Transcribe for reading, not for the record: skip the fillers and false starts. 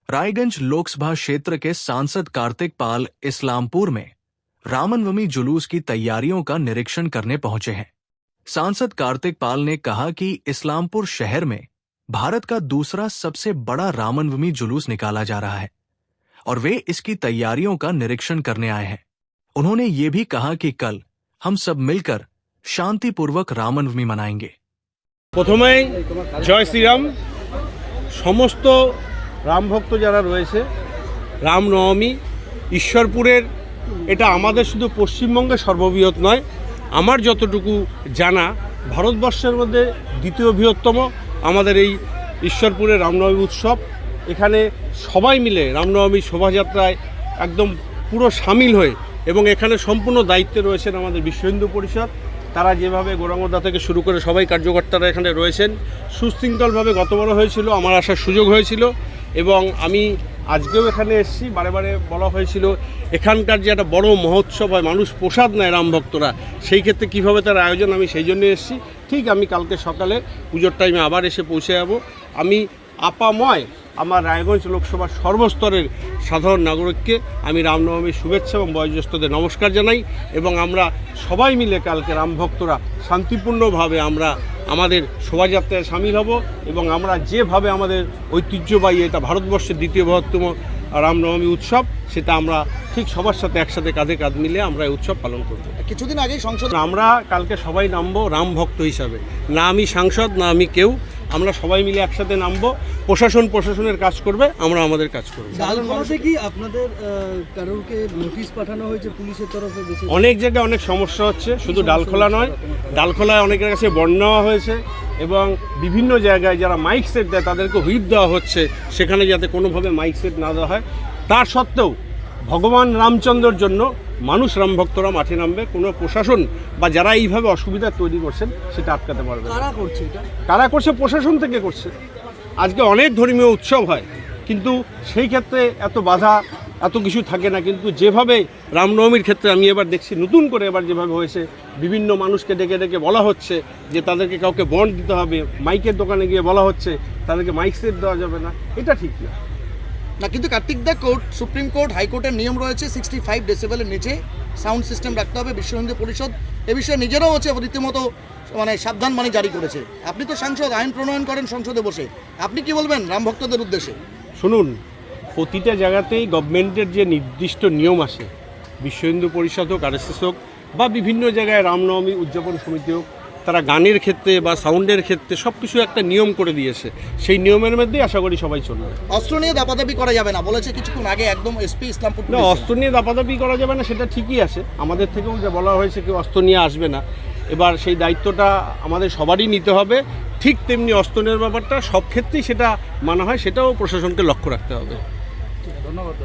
रायगंज लोकसभा क्षेत्र के सांसद कार्तिक पाल इस्लामपुर में रामनवमी जुलूस की तैयारियों का निरीक्षण करने पहुंचे हैं। सांसद कार्तिक पाल ने कहा कि इस्लामपुर शहर में भारत का दूसरा सबसे बड़ा रामनवमी जुलूस निकाला जा रहा है और वे इसकी तैयारियों का निरीक्षण करने आए हैं। उन्होंने ये भी कहा कि कल हम सब मिलकर शांतिपूर्वक रामनवमी मनाएंगे। প্রথমেই জয় শ্রীরাম। সমস্ত রাম ভক্ত যারা রয়েছে, রামনবমী ঈশ্বরপুরের এটা আমাদের শুধু পশ্চিমবঙ্গে সর্ববৃহৎ নয়, আমার যতটুকু জানা ভারতবর্ষের মধ্যে দ্বিতীয় বৃহত্তম আমাদের এই ঈশ্বরপুরের রামনবমী উৎসব। এখানে সবাই মিলে রামনবমী শোভাযাত্রায় একদম পুরো সামিল হয়ে এবং এখানে সম্পূর্ণ দায়িত্বে রয়েছেন আমাদের বিশ্ব হিন্দু পরিষদ। তারা যেভাবে গৌরাঙ্গদা থেকে শুরু করে সবাই কার্যকর্তারা এখানে রয়েছেন, সুশৃঙ্খলভাবে গতবারও হয়েছিল, আমার আসার সুযোগ হয়েছিল এবং আমি আজকেও এখানে এসেছি। বারে বারে বলা হয়েছিল এখানকার যে একটা বড় মহোৎসব হয়, মানুষ প্রসাদ নেয় রাম ভক্তরা, সেই ক্ষেত্রে কীভাবে তার আয়োজন, আমি সেই জন্য এসেছি। ঠিক আমি কালকে সকালে পুজোর টাইমে আবার এসে পৌঁছে যাব। আমি আপাময় আমার রায়গঞ্জ লোকসভার সর্বস্তরের সাধারণ নাগরিককে আমি রামনবমীর শুভেচ্ছা এবং বয়োজ্যেষ্ঠদের নমস্কার জানাই এবং আমরা সবাই মিলে কালকে রাম ভক্তরা শান্তিপূর্ণভাবে আমরা আমাদের শোভাযাত্রায় সামিল হব এবং আমরা যেভাবে আমাদের ঐতিহ্যবাহী এটা ভারতবর্ষের দ্বিতীয় বৃহত্তম রামনবমী উৎসব, সেটা আমরা ঠিক সবার সাথে একসাথে কাঁধে কাঁধ মিলে আমরা এই উৎসব পালন করব। কিছুদিন আগেই সংসদ আমরা কালকে সবাই নামবো রাম ভক্ত হিসাবে, না আমি সাংসদ না আমি কেউ, আমরা সবাই মিলে একসাথে নামবো। প্রশাসনের কাজ করবে, আমরা আমাদের কাজ করব। ডালখোলাতে কি আপনাদের কারোরকে নোটিশ পাঠানো হয়েছে পুলিশের তরফে? অনেক জায়গায় অনেক সমস্যা হচ্ছে, শুধু ডালখোলা নয়, ডালখোলায় অনেকের কাছে বন্ড নেওয়া হয়েছে এবং বিভিন্ন জায়গায় যারা মাইক সেট দেয় তাদেরকে হুইপ দেওয়া হচ্ছে, সেখানে যাতে কোনোভাবে মাইক সেট না দেওয়া হয়। তার সত্ত্বেও ভগবান রামচন্দ্রর জন্য মানুষ রাম ভক্তরা মাঠে নামবে, কোনো প্রশাসন বা যারা এইভাবে অসুবিধা তৈরি করছেন সেটা আটকাতে পারবে। কারা করছে এটা? কারা করছে? প্রশাসন থেকে করছে। আজকে অনেক ধর্মীয় উৎসব হয়, কিন্তু সেই ক্ষেত্রে এত বাধা এত কিছু থাকে না, কিন্তু যেভাবে রামনবমীর ক্ষেত্রে আমি এবার দেখছি নতুন করে এবার যেভাবে হয়েছে, বিভিন্ন মানুষকে ডেকে ডেকে বলা হচ্ছে যে তাদেরকে কাউকে বন্ড দিতে হবে, মাইকের দোকানে গিয়ে বলা হচ্ছে তাদেরকে মাইক সেট দেওয়া যাবে না, এটা ঠিক না। না, কিন্তু কার্তিক দা, সুপ্রিম কোর্ট হাইকোর্টের নিয়ম রয়েছে 65 ডেসিবেলের নিচে সাউন্ড সিস্টেম রাখতে হবে। বিশ্ব হিন্দু পরিষদ এ বিষয়ে নিজেরাও হচ্ছে রীতিমতো সাবধানবাণী জারি করেছে। আপনি তো সাংসদ, আইন প্রণয়ন করেন সংসদে বসে, আপনি কি বলবেন রাম ভক্তদের উদ্দেশ্যে? শুনুন, প্রতিটা জায়গাতেই গভর্নমেন্টের যে নির্দিষ্ট নিয়ম আসে, বিশ্ব হিন্দু পরিষদ হোক, RSS হোক বা বিভিন্ন জায়গায় রামনবমী উদযাপন সমিতি হোক, তারা গানের ক্ষেত্রে বা সাউন্ডের ক্ষেত্রে সব কিছু একটা নিয়ম করে দিয়েছে। সেই নিয়মের মধ্যেই আশা করি সবাই চলবে। অস্ত্র নিয়ে দাপাদাপি করা যাবে না বলেছে কিছুক্ষণ আগে একদম এসপি ইসলামপুর। না, অস্ত্র নিয়ে দাপাদাপি করা যাবে না সেটা ঠিকই আছে, আমাদের থেকেও যা বলা হয়েছে কেউ অস্ত্র নিয়ে আসবে না। এবার সেই দায়িত্বটা আমাদের সবারই নিতে হবে। ঠিক তেমনি অস্ত্র নেওয়ার ব্যাপারটা সব ক্ষেত্রেই সেটা মানা হয়, সেটাও প্রশাসনকে লক্ষ্য রাখতে হবে। ধন্যবাদ।